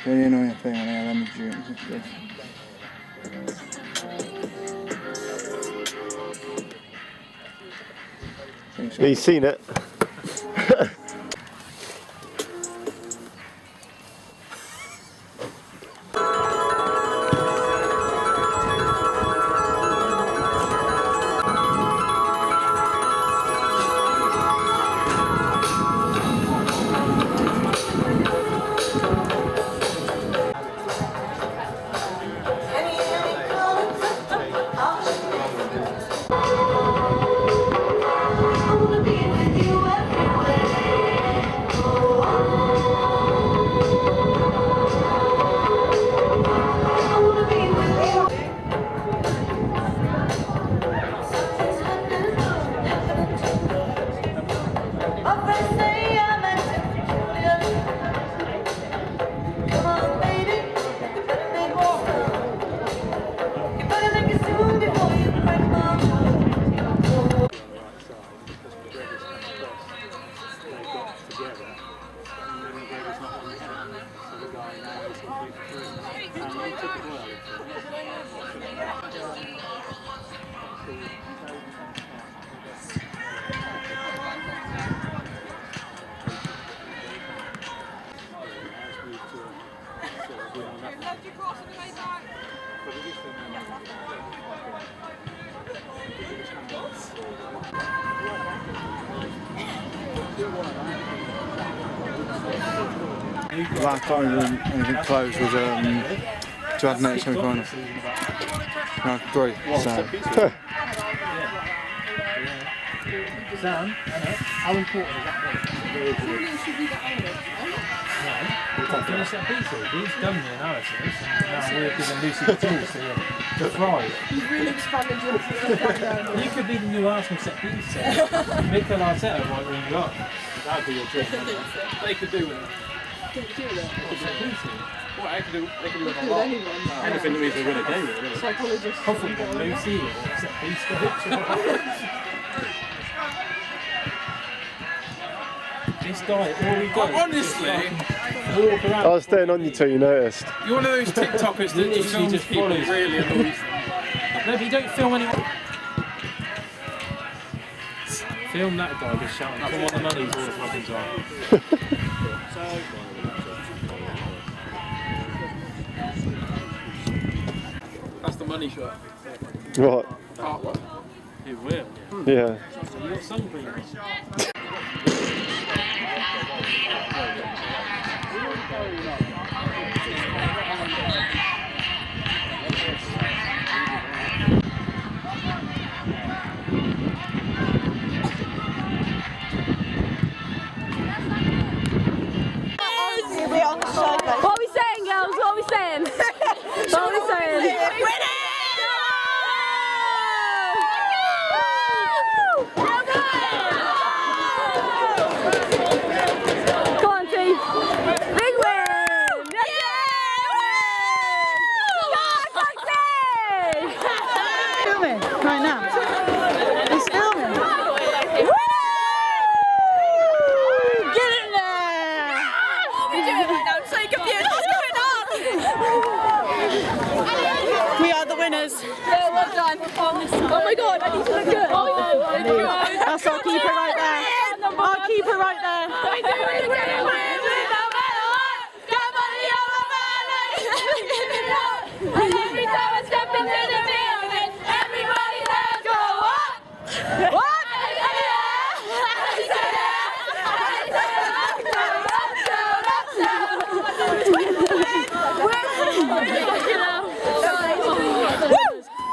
really annoying thing when they have energy drinks and stuff. Have you seen it? Last time anything close was Judgment semi-final. No, 3. So. Sam, how important is that? We've finished that piece. He's done the analysis, and now we're giving Lucy the tools to thrive. You've really expanded your You could be the new Arsenal set piece. Mikel Arteta might ring you up. That would be your dream. They could do with it. They could do with it. What they could do with a lot. Anything that means they win a game. Psychologist. Hopefully, Lucy or set piece coach. This guy, all he does. Honestly, walk around. I was staying on you till you noticed. you're one of those TikTokers that just Literally films people follows. really annoys them. No, but you don't film anyone. Film that guy just shouting, come on the money's all the fucking time. That's the money shot. What? Oh, what? It will. Yeah. You got sun cream on. What are we saying, girls? What are we saying? What are we saying? Come on, team. Big win! Filming right now. He's filming. Get in there! What are we doing right now? I'm so confused. What's going on? We are the winners. Yeah, well done. Oh my god, I need to look good. Oh my god. That's our keeper right there. Our keeper right there. Every time I step into the building, everybody let's go up. What?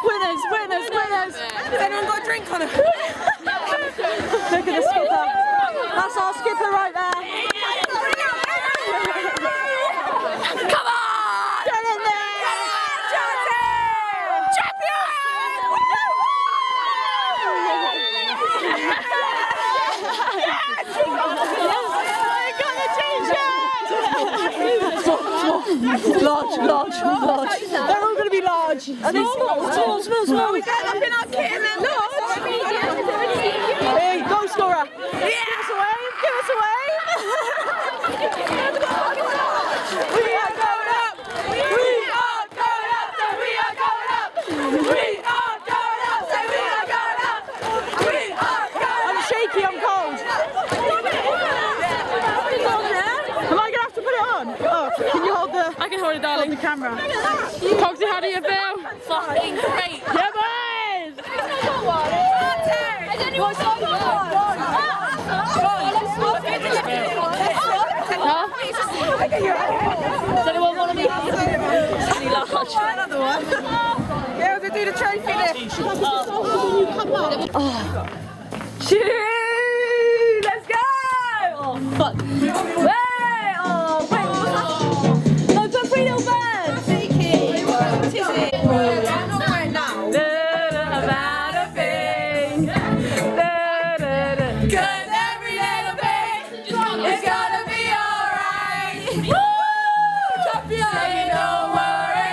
Winners, winners, winners. Has anyone got a drink on it? Look at the skipper. That's our skipper right there. Come on! Get in there! Large, large, large. They're all going to be large. Are they small? Small. We get up in our kit and then Hey, goal scorer. Give us a wave. We are going I can hold it, darling. The camera. Coxie, how do you feel? Fucking great. Yeah, boys! Has anyone got Does anyone want to be really large? Another one. Yeah, we'll do the trophy lift. Shoot! Let's go! Oh, fuck. Hey! Oh, wait, what was that? No, put 3 little birds. About a thing. Cause every little thing is gonna be alright. Woo! Champion! Say don't worry,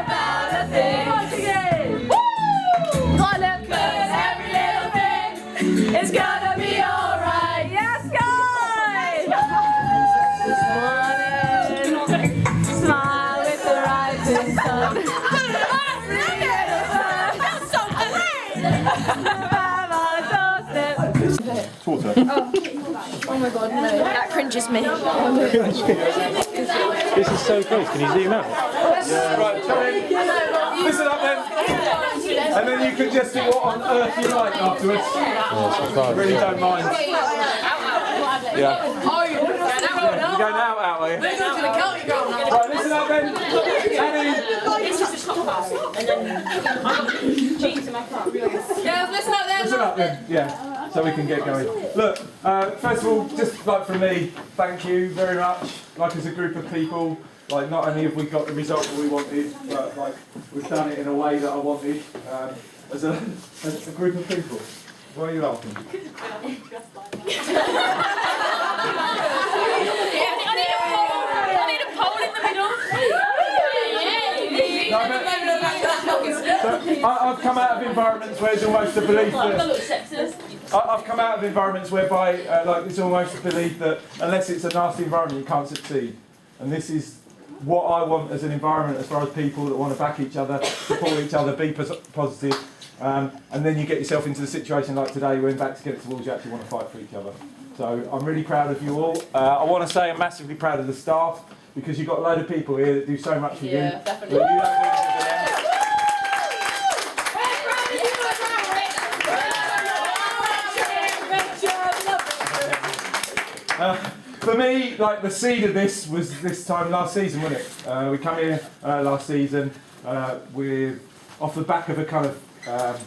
about a thing. Woo! Cause every little thing is gonna be alright. Yes, guys! Smile with the rising sun. Oh my god, no. That cringes me. This is so close. Can you zoom out? Right, Tony, listen up then. And then you can just do what on earth you like afterwards. I really don't mind. Yeah. You're going out, are you? Right, listen up then. Annie. Yeah, listen up there. Listen up then, yeah, so we can get going. Look, first of all, just like from me, thank you very much. Like as a group of people, like not only have we got the result that we wanted, but like we've done it in a way that I wanted. As a group of people. Why are you laughing? I need a pole in the middle. I've come out of environments where there's almost a belief that I've come out of environments whereby like it's almost a belief that unless it's a nasty environment you can't succeed, and this is what I want as an environment as far as people that want to back each other, support each other, be positive, and then you get yourself into the situation like today when backs against the walls you actually want to fight for each other. So I'm really proud of you all. I want to say I'm massively proud of the staff because you've got a load of people here that do so much for you. Yeah, definitely. But you don't do anything for them. For me, like the seed of this was this time last season, wasn't it? We come here last season with off the back of a kind of a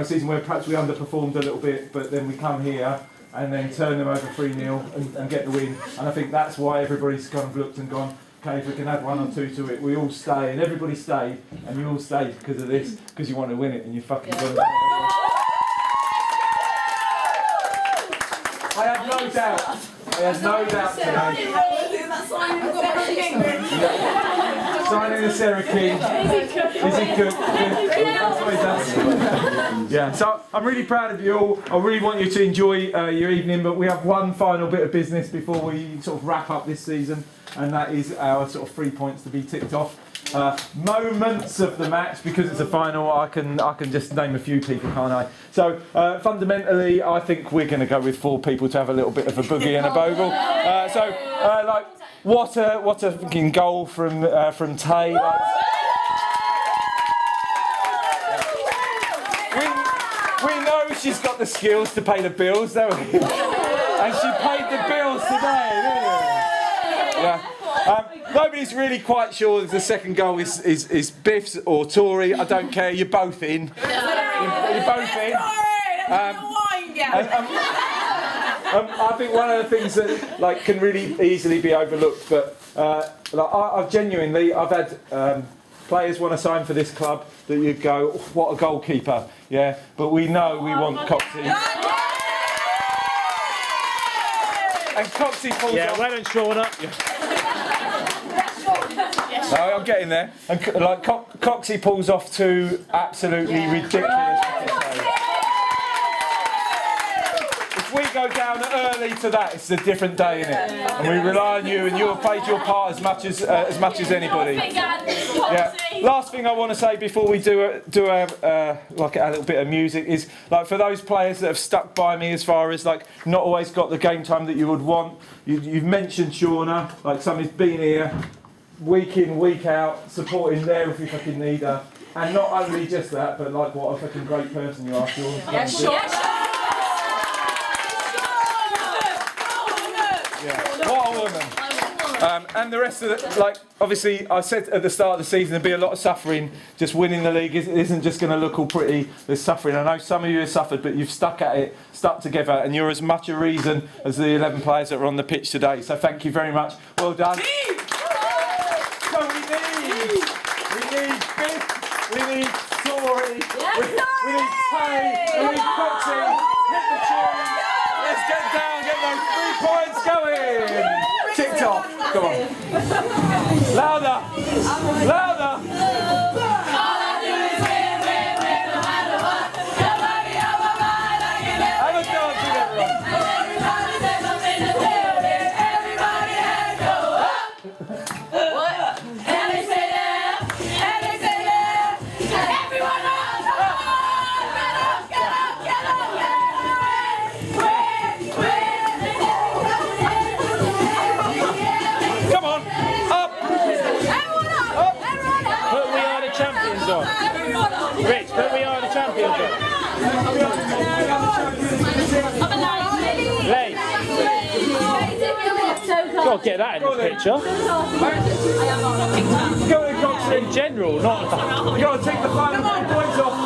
season where perhaps we underperformed a little bit, but then we come here and then turn them over 3-0 and get the win. And I think that's why everybody's kind of looked and gone, okay, if we can add 1 or 2 to it, we all stay, and everybody stayed, and you all stayed because of this, because you want to win it, and you fucking got it. I had no doubt. I had no doubt today. Signing the Sarah King. Is he good? That's what he does. Yeah, so I'm really proud of you all. I really want you to enjoy your evening, but we have one final bit of business before we sort of wrap up this season, and that is our sort of 3 points to be ticked off. Moments of the match, because it's a final, I can just name a few people, can't I? So fundamentally, I think we're going to go with 4 people to have a little bit of a boogie and a bogle. Like what a fucking goal from Tay. Like, we know she's got the skills to pay the bills, don't we? And she paid the bills today, didn't she? Yeah. Nobody's really quite sure if the second goal is Biff's or Tory. I don't care. You're both in. You're both in. I think one of the things that like can really easily be overlooked, but I've had players want to sign for this club that you go, oh, what a goalkeeper, yeah. But we know we want Coxie. And Coxie pulls off. Well done, Shauna. No, I'm getting there. And like Coxie pulls off 2 absolutely ridiculous. If we go down early to that, it's a different day, isn't it? And we rely on you, and you have played your part as much as anybody. Yeah. Last thing I want to say before we do like a little bit of music is, like, for those players that have stuck by me as far as like not always got the game time that you would want. You've mentioned Shauna, like somebody's been here week in, week out, supporting there if you fucking need her. And not only just that, but like what a fucking great person you are, Shauna. Yeah, what a woman. And the rest of it, like, obviously, I said at the start of the season there'd be a lot of suffering. Just winning the league isn't just going to look all pretty. There's suffering. I know some of you have suffered, but you've stuck at it, stuck together, and you're as much a reason as the 11 players that are on the pitch today. So thank you very much. Well done. So we need Biff, we need Tori, we need Tay, we need Foxy. Hit the tune. Let's get down, get those 3 points going. TikTok, come on. Louder, louder. Have a dance with everyone. Come on, up. Up. Put We Are the Champions on. Rich, put We Are the Champions on. Lay. Gotta get that in the picture. Go in, Coxie. In general, not. You gotta take the final 3 points off.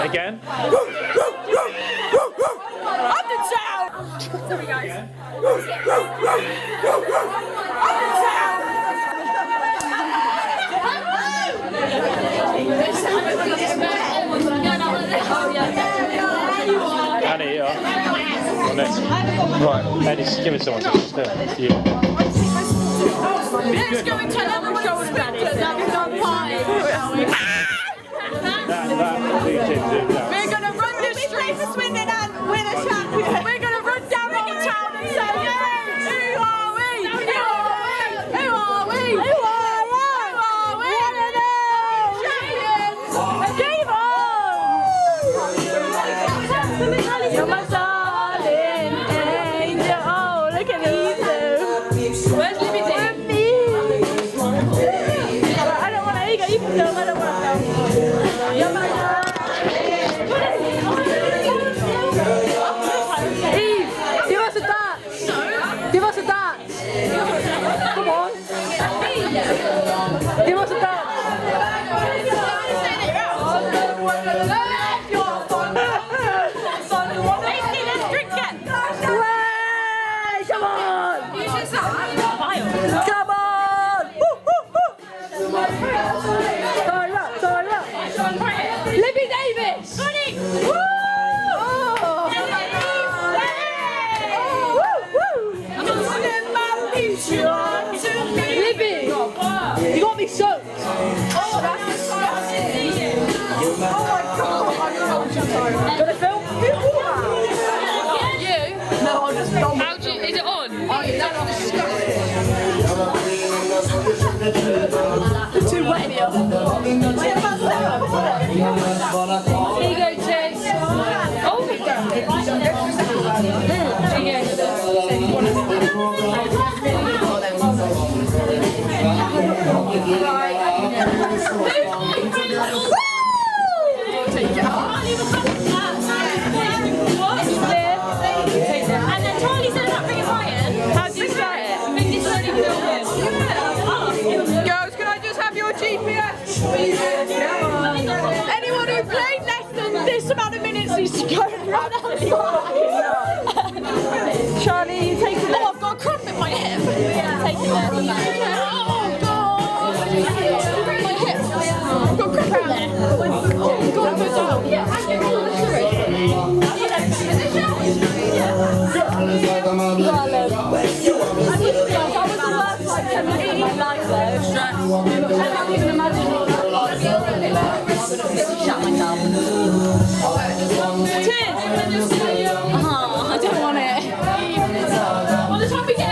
Again. Annie, yeah. Next. Right. Annie's give it someone to you. Let's go and tell everyone that we've done party. We're going to run the streets of Swindon and win a champion. We're going to run down Old Town and say, who are we? Who are we? Who are we? Who are you? Who are we? Champions! Game on! You're my darling angel. Oh, look at these two. Where's Libby D? I don't want to ego. You can film. I don't want to film. You're my darling. Eve, give us a dance. Give us a dance. Come on. Give us a dance. Let's drink it. Way, come on. Come on. Sorry, up. Libby Davis. Woo! Libby, you got me soaked. Oh, that's disgusting. Oh my god. Got a film? You? No, I'm just not. Is it on? Oh, that's disgusting. Too wet in here. Here you go, Chase. Oh, and then Charlie's Anyone who played less than this amount of minutes needs to go and run outside. Charlie, you take it. Oh, I've got a cramp in my hip. Take it there. Oh, God. My hip. I've got a cramp in there. Oh, God, it goes down. I don't want it. By the time we get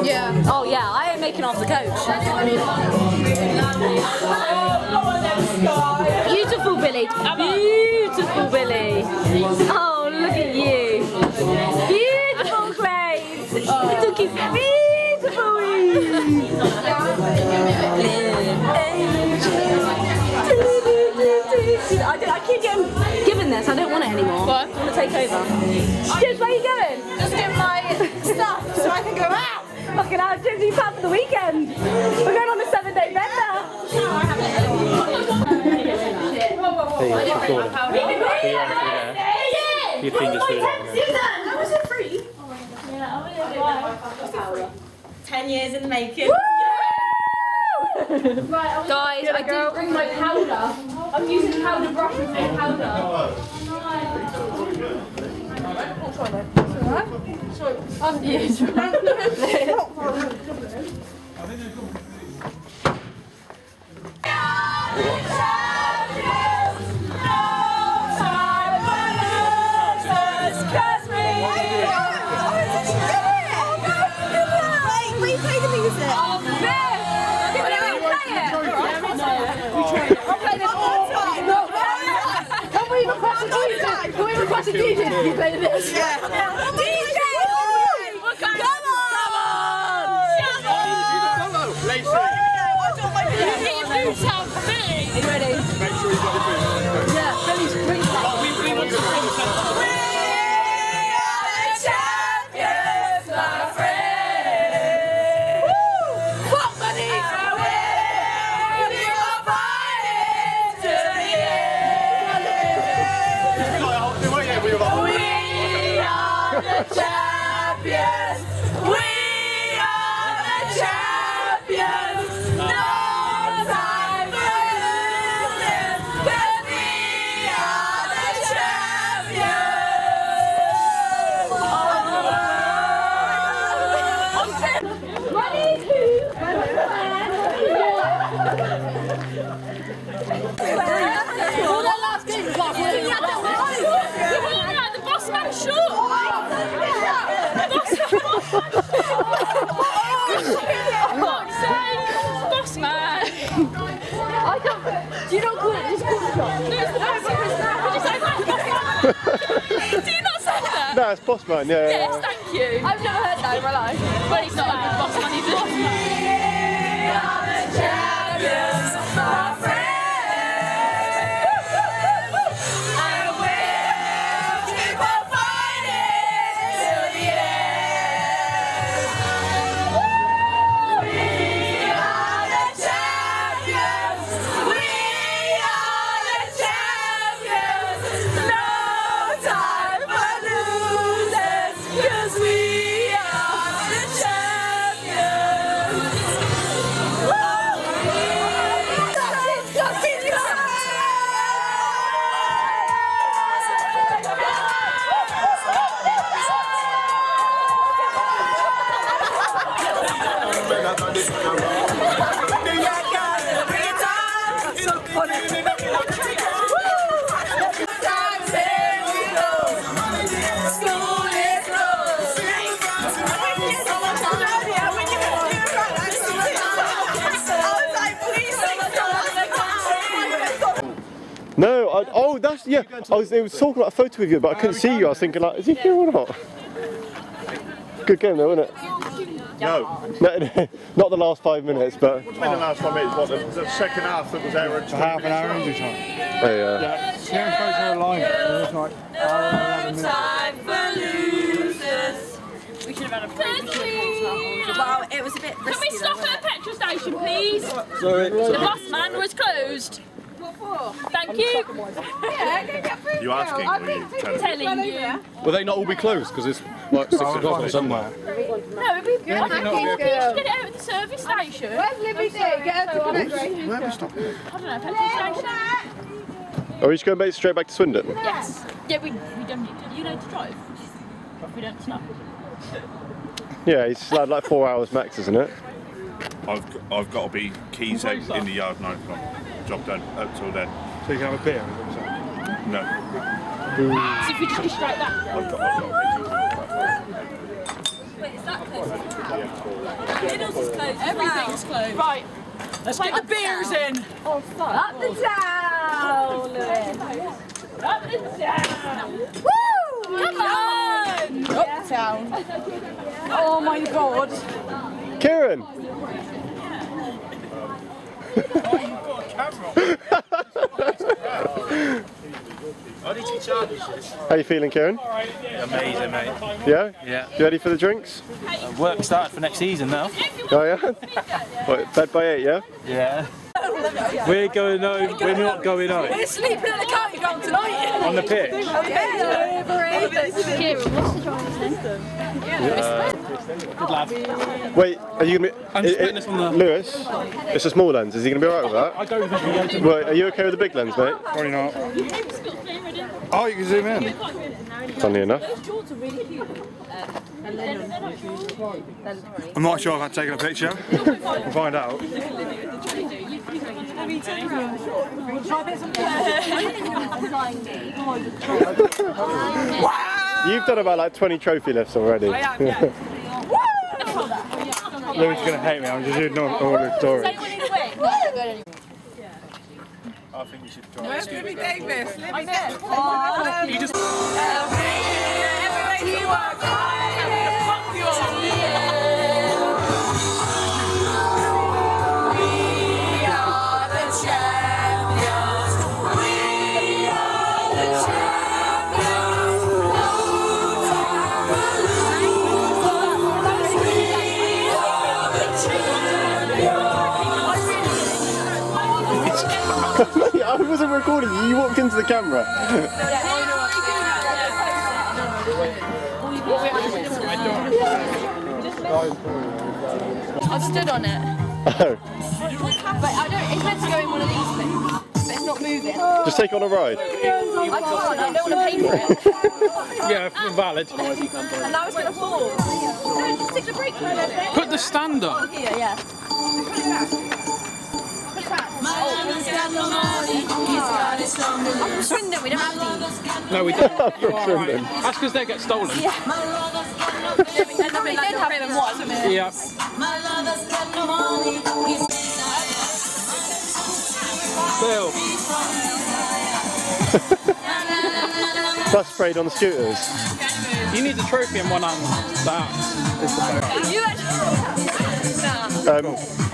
yeah. Oh yeah, I ain't making off the coach. Beautiful Billy. Beautiful Billy. Oh, look at you. Beautiful Grace. Little kiss. Beautiful. I keep getting given this. I don't want it anymore. What? I want to take over. Just where are you going? Just get my stuff so I can go out. Fucking hell, Disney plan for the weekend. We're going on a 7-day bender. Hey, recording. Your fingers through there. How was it free? 10 years in the making. Guys, I didn't bring my powder. I'm using powder brush with no powder. Wait, play the music. Can we request a DJ? You play this? Yeah. DJ! Come on! Lacey, I don't like it. You sound big. Are you ready? make sure you've got your boots. Yeah, Billy's great. We want to bring the Do you not call it? Just call it shot. Do you not say that? No, it's boss man, yeah. Yes, thank you. I've never heard that in my life. But he's not a good boss man, he's a boss man. No, oh, that's, yeah. They was talking about a photo with you, but I couldn't see you. I was thinking, like, is he here or not? Good game, though, wasn't it? No. No, not the last 5 minutes, but. What do you mean the last 5 minutes? What, the second half that was there at half an hour injury time. Oh, yeah. Yeah, Karen folks are aligned. It was like Time for losers. We should have had a break. Well, it was a bit risky. Can we stop at a petrol station, please? please. The boss man was closed. Thank you. You asking or you telling? Telling you. Will they not all be closed because it's like 6 o'clock on Sunday? No, it'd be good. I think you should get it out at the service station. Where's Libby Day? Get her to connect. I don't know, petrol station. Are we just going straight back to Swindon? Yes. Yeah, we don't need to. You know to drive. We don't stop. Yeah, it's like 4 hours max, isn't it? I've got to be keys out in the yard 9 o'clock. Job done up till then. So you can have a beer? No. So if we just go straight back. I've got to Wait, is that closed? Lidl's is closed. Everything's closed. Right. Let's get the beers in. Oh, fuck. Up the town, Lewis. Up the town. Woo! Come on. Up the town. Oh my god. Kieran! How you feeling, Kieran? Amazing, mate. Yeah? Yeah. You ready for the drinks? Work started for next season now. Oh yeah? What, bed by 8, yeah? Yeah. We're going home. We're not going home. We're sleeping in the county ground tonight. On the pitch. Kieran, what's the driver's name? Good lad. Wait, are you gonna be... I'm just putting this on the... Lewis, it's a small lens, is he gonna be alright with that? I don't think we're going to... Well, are you okay with the big lens, mate? Probably not. Oh, you can zoom in. Funny enough. I'm not sure if I've taken a picture. We'll find out. You've done about like 20 trophy lifts already. Lewis is going to hate me, I'm just ignoring all the stories. I think you should try. Where's Libby Davis? Libby Davis. You just... Everybody work I wasn't recording you, you walked into the camera. I've stood on it. Oh. But I don't, it's meant to go in one of these things. But it's not moving. Just take on a ride. I can't, I don't want to pay for it. Yeah, valid. And now it's going to fall. No, just stick the brake on it. Put the stand on. Here, yeah. I'm from Swindon, we don't have these. No, we don't. From Swindon. That's because they get stolen. Yeah. And then we did have them once. Yeah. Bill. Plus sprayed on the scooters. You need the trophy in one hand. That is the best. You actually...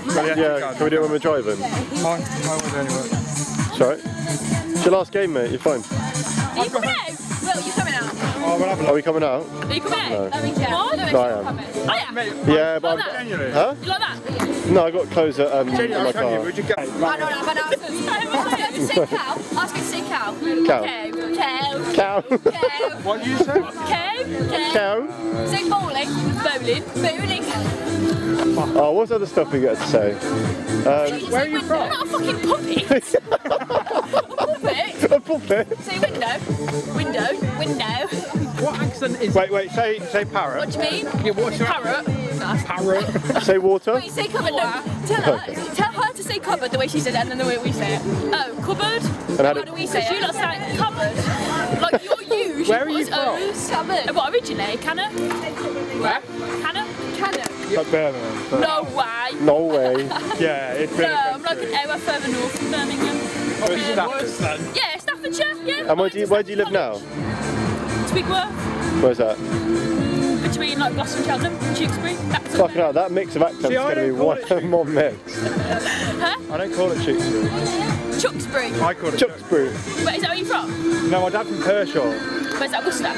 Yeah, can we do it when we're driving? Fine, I won't do anyway. It's alright. It's your last game, mate, you're fine. Are you coming out? Will, you coming out? Oh, we'll have a Are look. we coming out? Are you coming out? No. Oh, yeah. What? No, I am. Oh yeah? Yeah, but Like that? Huh? You like that? No, I got clothes at in my Can you? car. Would you go? I don't know, but now it's say cow. Ask me to say cow. Cow. Cow. Cow. Cow. What did you say? Cow. Cow. Say bowling. Bowling. Bowling. Oh, what's other stuff we get to say? Where are you from? You're not a fucking puppet. Puppet. A puppet. Say window. Window. Window. What accent is Wait, say parrot. What do you mean? Yeah, what's your Parrot. parrot? Say water. Wait, say cupboard. No, tell her to say cupboard the way she said it and then the way we say it. Oh, cupboard? how do we say it? You lot say cupboard. Like you're you. Where are you from? Cupboard. What, originally? Canna? Where? Canna? Canna. Like Birmingham. No way. No way. Yeah, it's No, really I'm like an hour further north from Birmingham. Oh, it's Stafford. Yeah, Staffordshire, yeah. And where do you live now? Twigworth, Where's that? between like Gloucester and Cheltenham, Tewkesbury. That's Fucking hell, that mix of accents is See, I going to be don't call one mix. I don't call it Tewkesbury. Tewkesbury. I call it Tewkesbury. Wait, is that where you're from? No, my dad from Kershaw. Where's that, Worcester?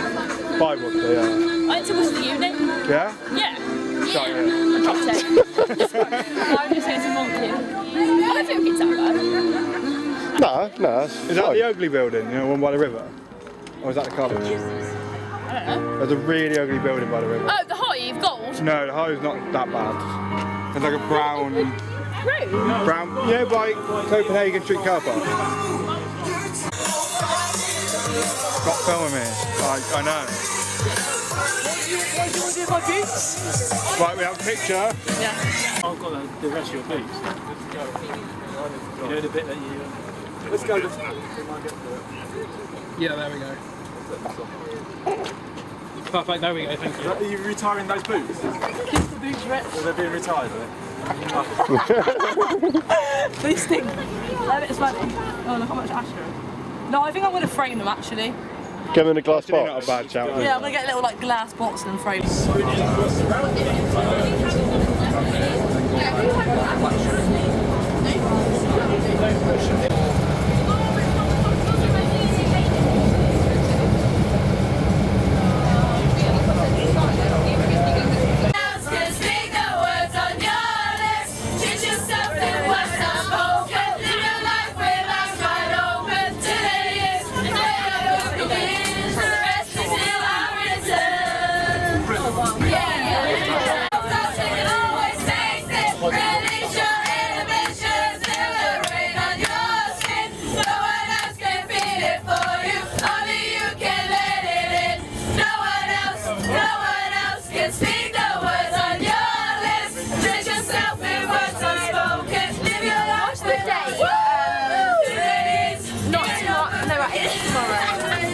By Worcester, yeah. I went to Worcester Uni. Yeah? Yeah. Sorry, I dropped it. I'm just here to monkey. think it's that bad. No, it's Is that the ugly building, you know, one by the river? Or is that the colour? I don't know. There's a really ugly building by the river. Oh, the Hive, gold. No, the Hive's not that bad. It's like a brown, yeah, by Copenhagen Street car park. Stop filming me. I know. What do you want to do with my boots? Right, we have a picture. Yeah. I've got the rest of your boots. You know the bit that you... Let's go. Yeah, there we go. Perfect, there we go, thank you. Are you retiring those boots? Keep the boots rich. Or they're being retired? These things. They're a bit smelly. Oh, look how much ash there is. No, I think I'm going to frame them actually. Get them in a glass Actually, box. not a bad shout. Yeah, I'm going to get a little like glass box and frame them.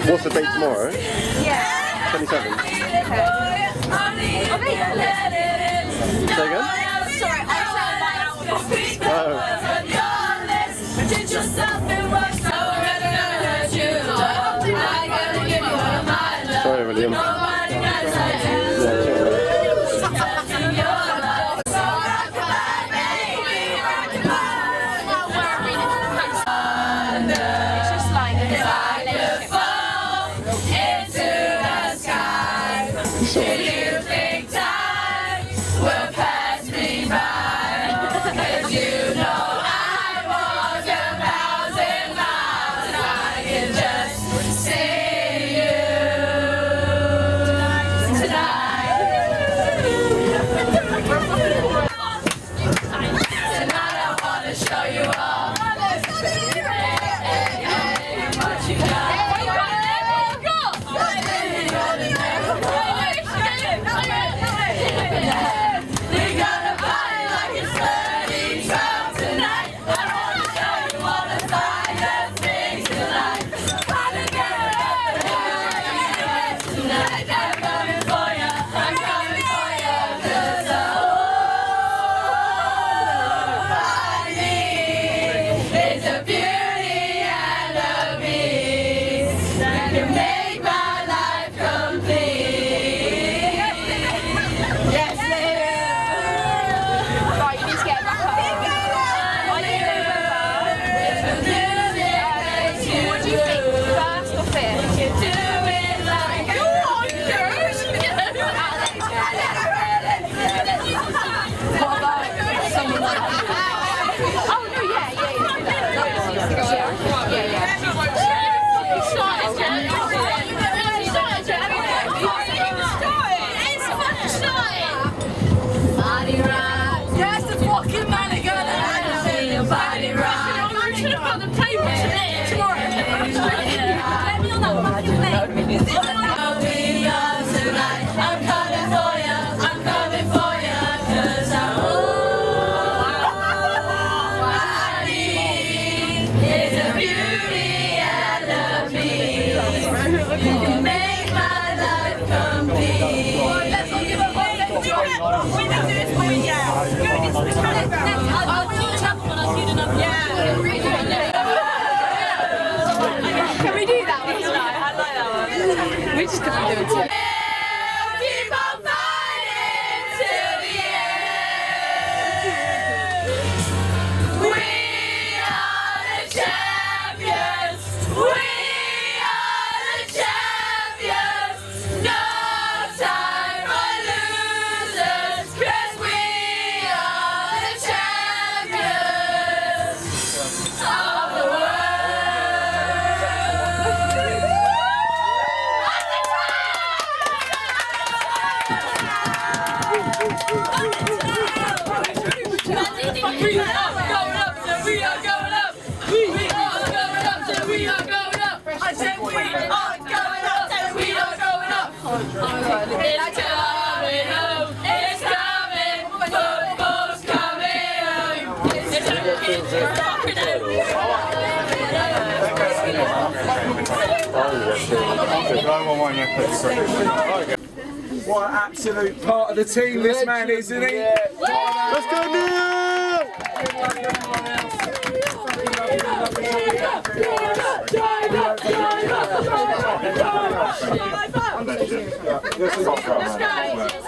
What's the date tomorrow? Yeah. 27th. Okay. Say again? Sorry, I Sorry, William. Can we do that one tonight? I like that one. We are going up, so we are going up. We are going up, so we are going up. I said we are going up, so we are going up. It's coming home, it's coming, football's coming home. It's fucking What an absolute part of the team this man is, isn't he? Let's go, Neil! Let's go.